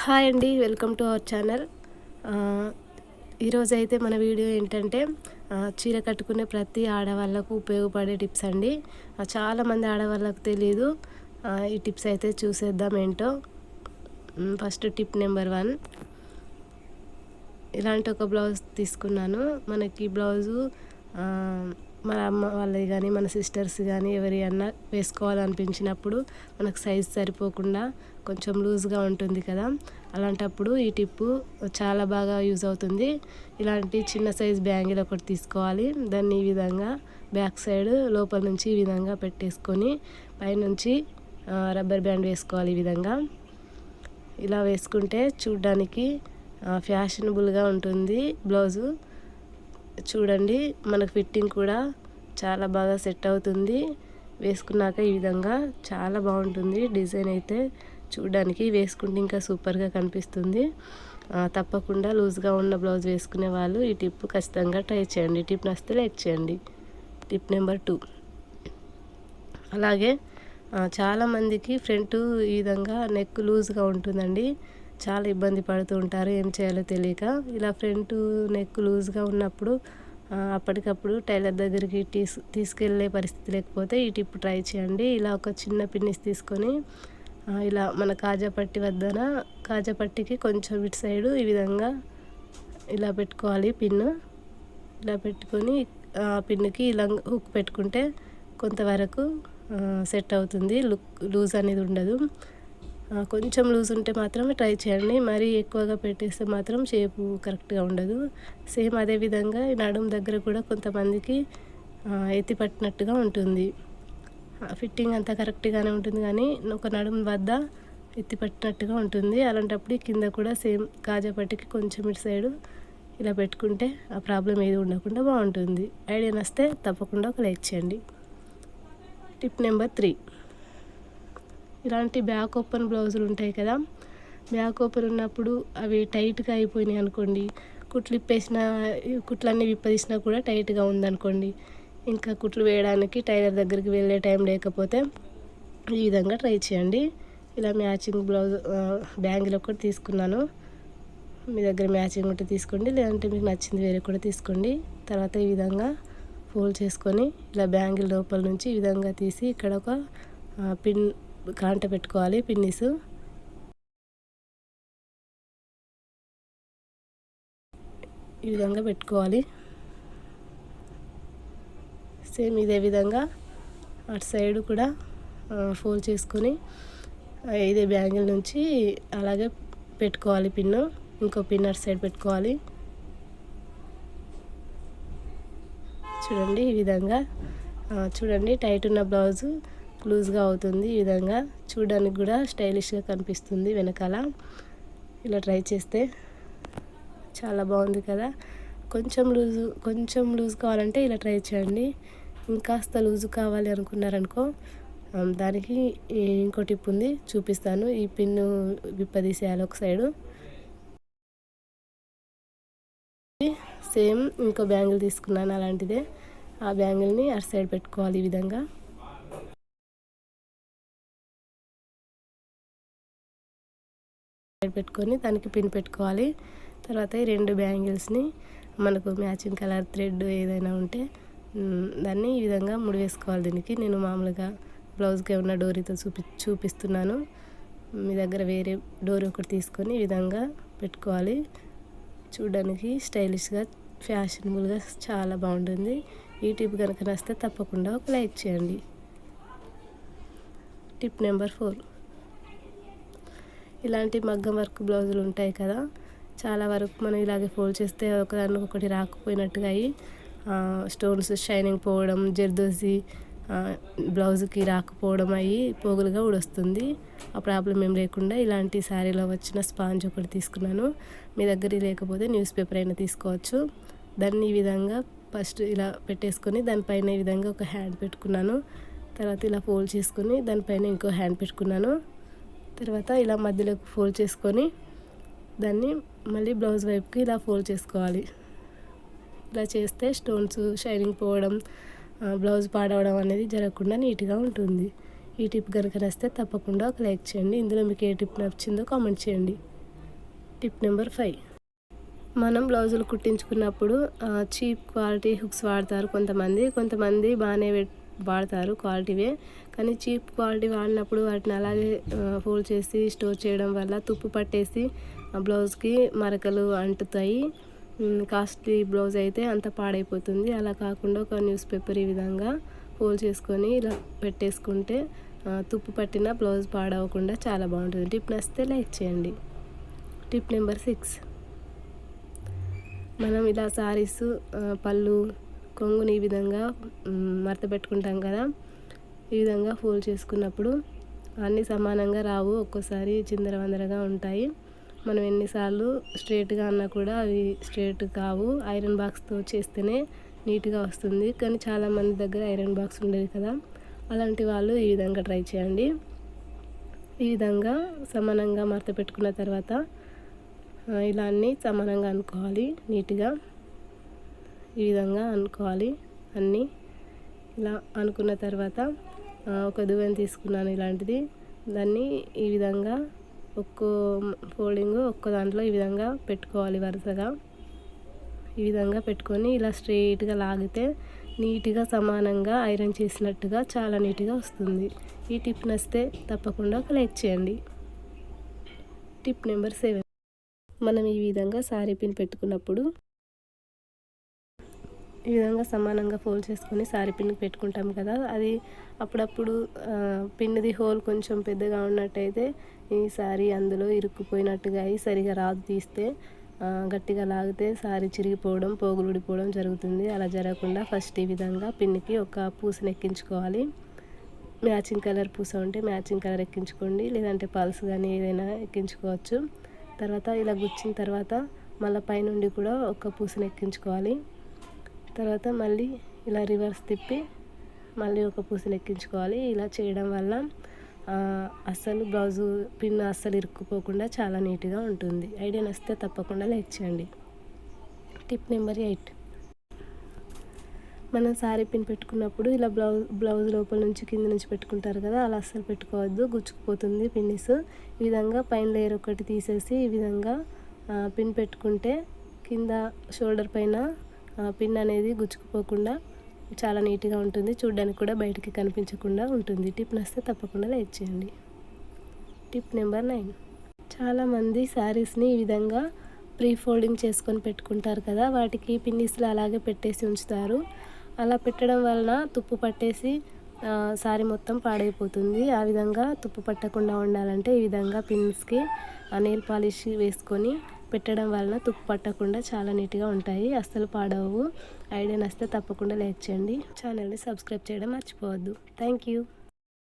Hi అండి, welcome to our channel. ఈరోజైతే మన వీడియో ఏంటంటే చీర కట్టుకునే ప్రతి ఆడవాళ్ళకు ఉపయోగపడే టిప్స్ అండి. చాలామంది ఆడవాళ్ళకు తెలియదు. ఈ టిప్స్ అయితే చూసేద్దాం ఏంటో. ఫస్ట్ టిప్ నెంబర్ 1, ఇలాంటి ఒక బ్లౌజ్ తీసుకున్నాను. మనకి బ్లౌజు మన అమ్మ వాళ్ళవి కానీ మన సిస్టర్స్ కానీ ఎవరి అన్నా వేసుకోవాలనిపించినప్పుడు మనకు సైజ్ సరిపోకుండా కొంచెం లూజ్గా ఉంటుంది కదా, అలాంటప్పుడు ఈ టిప్పు చాలా బాగా యూజ్ అవుతుంది. ఇలాంటి చిన్న సైజ్ బ్యాంగిల్ ఒకటి తీసుకోవాలి. దాన్ని ఈ విధంగా బ్యాక్ సైడ్ లోపల నుంచి ఈ విధంగా పెట్టేసుకొని పైనుంచి రబ్బర్ బ్యాండ్ వేసుకోవాలి. ఈ విధంగా ఇలా వేసుకుంటే చూడ్డానికి ఫ్యాషనబుల్గా ఉంటుంది బ్లౌజు. చూడండి, మనకు ఫిట్టింగ్ కూడా చాలా బాగా సెట్ అవుతుంది. వేసుకున్నాక ఈ విధంగా చాలా బాగుంటుంది. డిజైన్ అయితే చూడడానికి వేసుకుంటే ఇంకా సూపర్గా కనిపిస్తుంది. తప్పకుండా లూజ్గా ఉన్న బ్లౌజ్ వేసుకునే వాళ్ళు ఈ టిప్ ఖచ్చితంగా ట్రై చేయండి. టిప్ నచ్చితే లైక్ చేయండి. టిప్ నెంబర్ 2, అలాగే చాలామందికి ఫ్రంట్ ఈ విధంగా నెక్ లూజ్గా ఉంటుందండి. చాలా ఇబ్బంది పడుతూ ఉంటారు ఏం చేయాలో తెలియక. ఇలా ఫ్రంట్ నెక్ లూజ్గా ఉన్నప్పుడు అప్పటికప్పుడు టైలర్ దగ్గరికి తీసుకెళ్ళే పరిస్థితి లేకపోతే ఈ టిప్ ట్రై చేయండి. ఇలా ఒక చిన్న పిన్నిస్ తీసుకొని ఇలా మన కాజాపట్టి వద్దన కాజాపట్టికి కొంచెం ఇటు సైడు ఈ విధంగా ఇలా పెట్టుకోవాలి పిన్ను. ఇలా పెట్టుకొని పిన్నుకి ఇలా హుక్ పెట్టుకుంటే కొంతవరకు సెట్ అవుతుంది. లూజ్ అనేది ఉండదు. కొంచెం లూజ్ ఉంటే మాత్రమే ట్రై చేయండి. మరీ ఎక్కువగా పెట్టేస్తే మాత్రం షేపు కరెక్ట్గా ఉండదు. సేమ్ అదే విధంగా నడుము దగ్గర కూడా కొంతమందికి ఎత్తి పట్టినట్టుగా ఉంటుంది. ఫిట్టింగ్ అంతా కరెక్ట్గానే ఉంటుంది కానీ ఒక నడుము వద్ద ఎత్తి పట్టినట్టుగా ఉంటుంది. అలాంటప్పుడు కింద కూడా సేమ్ కాజాపట్టికి కొంచెం ఇటు సైడు ఇలా పెట్టుకుంటే ఆ ప్రాబ్లం ఏది ఉండకుండా బాగుంటుంది. ఐడియా నచ్చితే తప్పకుండా ఒక లైక్ చేయండి. టిప్ నెంబర్ 3, ఇలాంటి బ్యాక్ ఓపెన్ బ్లౌజులు ఉంటాయి కదా, బ్యాక్ ఓపెన్ ఉన్నప్పుడు అవి టైట్గా అయిపోయినాయి అనుకోండి, కుట్లన్నీ విప్పదీసినా కూడా టైట్గా ఉందనుకోండి, ఇంకా కుట్లు వేయడానికి టైలర్ దగ్గరికి వెళ్ళే టైం లేకపోతే ఈ విధంగా ట్రై చేయండి. ఇలా మ్యాచింగ్ బ్లౌజ్ బ్యాంగిల్ ఒకటి తీసుకున్నాను. మీ దగ్గర మ్యాచింగ్ ఒకటి తీసుకోండి, లేదంటే మీకు నచ్చింది వేరే కూడా తీసుకోండి. తర్వాత ఈ విధంగా ఫోల్డ్ చేసుకొని ఇలా బ్యాంగిల్ లోపల నుంచి ఈ విధంగా తీసి ఇక్కడ ఒక పిన్ కాంట పెట్టుకోవాలి. పిన్నిస్ ఈ విధంగా పెట్టుకోవాలి. సేమ్ ఇదే విధంగా అటు సైడ్ కూడా ఫోల్డ్ చేసుకొని ఇదే బ్యాంగిల్ నుంచి అలాగే పెట్టుకోవాలి పిన్ను. ఇంకో పిన్ అటు సైడ్ పెట్టుకోవాలి. చూడండి, ఈ విధంగా చూడండి, టైట్ ఉన్న బ్లౌజు లూజ్గా అవుతుంది. ఈ విధంగా చూడడానికి కూడా స్టైలిష్గా కనిపిస్తుంది వెనకాల. ఇలా ట్రై చేస్తే చాలా బాగుంది కదా. కొంచెం లూజ్ కావాలంటే ఇలా ట్రై చేయండి. ఇంకాస్త లూజు కావాలి అనుకున్నారనుకో, దానికి ఇంకో టిప్ ఉంది, చూపిస్తాను. ఈ పిన్ను విప్పదీసేయాలి ఒక సైడు. సేమ్ ఇంకో బ్యాంగిల్ తీసుకున్నాను అలాంటిదే. ఆ బ్యాంగిల్ని అటు సైడ్ పెట్టుకోవాలి. ఈ విధంగా పెట్టుకొని దానికి పిన్ పెట్టుకోవాలి. తర్వాత ఈ 2 బ్యాంగిల్స్ని మనకు మ్యాచింగ్ కలర్ థ్రెడ్ ఏదైనా ఉంటే దాన్ని ఈ విధంగా ముడివేసుకోవాలి. దీనికి నేను మామూలుగా బ్లౌజ్కి ఉన్న డోరీతో చూపిస్తున్నాను. మీ దగ్గర వేరే డోరీ ఒకటి తీసుకొని ఈ విధంగా పెట్టుకోవాలి. చూడడానికి స్టైలిష్గా ఫ్యాషనబుల్గా చాలా బాగుంటుంది. ఈ టిప్ కనుక నచ్చితే తప్పకుండా ఒక లైక్ చేయండి. టిప్ నెంబర్ 4, ఇలాంటి మగ్గం వర్క్ బ్లౌజులు ఉంటాయి కదా, చాలా వరకు మనం ఇలాగే ఫోల్డ్ చేస్తే ఒకదానికొకటి రాకపోయినట్టుగా అయ్యి స్టోన్స్ షైనింగ్ పోవడం, జర్దోసి బ్లౌజ్కి రాకపోవడం అయ్యి పోగులుగా ఊడొస్తుంది. ఆ ప్రాబ్లం ఏం లేకుండా ఇలాంటి శారీలో వచ్చిన స్పాంజ్ ఒకటి తీసుకున్నాను. మీ దగ్గర లేకపోతే న్యూస్ పేపర్ అయినా తీసుకోవచ్చు. దాన్ని ఈ విధంగా ఫస్ట్ ఇలా పెట్టేసుకొని దానిపైన ఈ విధంగా ఒక హ్యాండ్ పెట్టుకున్నాను. తర్వాత ఇలా ఫోల్డ్ చేసుకొని దానిపైన ఇంకో హ్యాండ్ పెట్టుకున్నాను. తర్వాత ఇలా మధ్యలోకి ఫోల్డ్ చేసుకొని దాన్ని మళ్ళీ బ్లౌజ్ వైపుకి ఇలా ఫోల్డ్ చేసుకోవాలి. ఇలా చేస్తే స్టోన్స్ షైనింగ్ పోవడం, బ్లౌజ్ పాడవడం అనేది జరగకుండా నీట్గా ఉంటుంది. ఈ టిప్ కనుక నచ్చితే తప్పకుండా ఒక లైక్ చేయండి. ఇందులో మీకు ఏ టిప్ నచ్చిందో కామెంట్ చేయండి. టిప్ నెంబర్ 5, మనం బ్లౌజులు కుట్టించుకున్నప్పుడు చీప్ క్వాలిటీ హుక్స్ వాడతారు కొంతమంది బాగానే వాడతారు క్వాలిటీవే. కానీ చీప్ క్వాలిటీ వాడినప్పుడు వాటిని అలాగే ఫోల్డ్ చేసి స్టోర్ చేయడం వల్ల తుప్పు పట్టేసి బ్లౌజ్కి మరకలు అంటుతాయి. కాస్ట్లీ బ్లౌజ్ అయితే అంత పాడైపోతుంది. అలా కాకుండా ఒక న్యూస్ పేపర్ ఈ విధంగా ఫోల్డ్ చేసుకొని ఇలా పెట్టేసుకుంటే తుప్పు పట్టిన బ్లౌజ్ పాడవకుండా చాలా బాగుంటుంది. టిప్ నచ్చితే లైక్ చేయండి. టిప్ నెంబర్ 6, మనం ఇలా సారీస్ పళ్ళు కొంగుని ఈ విధంగా మడత పెట్టుకుంటాం కదా. ఈ విధంగా ఫోల్డ్ చేసుకున్నప్పుడు అన్నీ సమానంగా రావు, ఒక్కోసారి చిందరవందరగా ఉంటాయి. మనం ఎన్నిసార్లు స్ట్రేట్గా అన్నా కూడా అవి స్ట్రేట్ కావు. ఐరన్ బాక్స్తో చేస్తేనే నీట్గా వస్తుంది. కానీ చాలామంది దగ్గర ఐరన్ బాక్స్ ఉండేది కదా, అలాంటి వాళ్ళు ఈ విధంగా ట్రై చేయండి. ఈ విధంగా సమానంగా మడత పెట్టుకున్న తర్వాత ఇలా అన్నీ సమానంగా అనుకోవాలి. నీట్గా ఈ విధంగా అనుకోవాలి. అన్నీ ఇలా అనుకున్న తర్వాత ఒక దువ్వెన తీసుకున్నాను ఇలాంటిది. దాన్ని ఈ విధంగా ఒక్కో ఫోల్డింగ్ ఒక్కో దాంట్లో ఈ విధంగా పెట్టుకోవాలి వరుసగా. ఈ విధంగా పెట్టుకొని ఇలా స్ట్రెయిట్గా లాగితే నీట్గా సమానంగా ఐరన్ చేసినట్టుగా చాలా నీట్గా వస్తుంది. ఈ టిప్ నచ్చితే తప్పకుండా ఒక లైక్ చేయండి. టిప్ నెంబర్ 7, మనం ఈ విధంగా సారీ పిన్ పెట్టుకున్నప్పుడు ఈ విధంగా సమానంగా ఫోల్డ్ చేసుకొని సారీ పిన్కి పెట్టుకుంటాం కదా. అది అప్పుడప్పుడు పిన్ది హోల్ కొంచెం పెద్దగా ఉన్నట్టయితే ఈ సారీ అందులో ఇరుక్కుపోయినట్టుగా అయి సరిగా రాదు. తీస్తే గట్టిగా లాగితే సారీ చిరిగిపోవడం, పోగులు ఊడిపోవడం జరుగుతుంది. అలా జరగకుండా ఫస్ట్ ఈ విధంగా పిన్నికి ఒక పూసను ఎక్కించుకోవాలి. మ్యాచింగ్ కలర్ పూస ఉంటే మ్యాచింగ్ కలర్ ఎక్కించుకోండి, లేదంటే పల్స్ కానీ ఏదైనా ఎక్కించుకోవచ్చు. తర్వాత ఇలా గుచ్చిన తర్వాత మళ్ళీ పైనుండి కూడా ఒక పూసను ఎక్కించుకోవాలి. తర్వాత మళ్ళీ ఇలా రివర్స్ తిప్పి మళ్ళీ ఒక పూసను ఎక్కించుకోవాలి. ఇలా చేయడం వల్ల అస్సలు బ్లౌజు పిన్ అస్సలు ఇరుక్కుపోకుండా చాలా నీట్గా ఉంటుంది. ఐడియా నచ్చితే తప్పకుండా లైక్ చేయండి. టిప్ నెంబర్ 8, మనం సారీ పిన్ పెట్టుకున్నప్పుడు ఇలా బ్లౌజ్ లోపల నుంచి కింద నుంచి పెట్టుకుంటారు కదా, అలా అస్సలు పెట్టుకోవద్దు, గుచ్చుకుపోతుంది పిన్నిస్. ఈ విధంగా పైన లేయర్ ఒకటి తీసేసి ఈ విధంగా పిన్ పెట్టుకుంటే కింద షోల్డర్ పైన పిన్ అనేది గుచ్చుకుపోకుండా చాలా నీట్గా ఉంటుంది. చూడడానికి కూడా బయటికి కనిపించకుండా ఉంటుంది. టిప్ నచ్చితే తప్పకుండా లైక్ చేయండి. టిప్ నెంబర్ 9, చాలామంది శారీస్ని ఈ విధంగా ప్రీ ఫోల్డింగ్ చేసుకొని పెట్టుకుంటారు కదా, వాటికి పిన్నిస్లు అలాగే పెట్టేసి ఉంచుతారు. అలా పెట్టడం వలన తుప్పు పట్టేసి సారీ మొత్తం పాడైపోతుంది. ఆ విధంగా తుప్పు పట్టకుండా ఉండాలంటే ఈ విధంగా పిన్స్కి నెయిల్ పాలిష్ వేసుకొని పెట్టడం వలన తుప్పు పట్టకుండా చాలా నీట్గా ఉంటాయి, అస్సలు పాడవు. ఐడియా నచ్చితే తప్పకుండా లైక్ చేయండి. ఛానల్ని సబ్స్క్రైబ్ చేయడం మర్చిపోవద్దు. Thank you.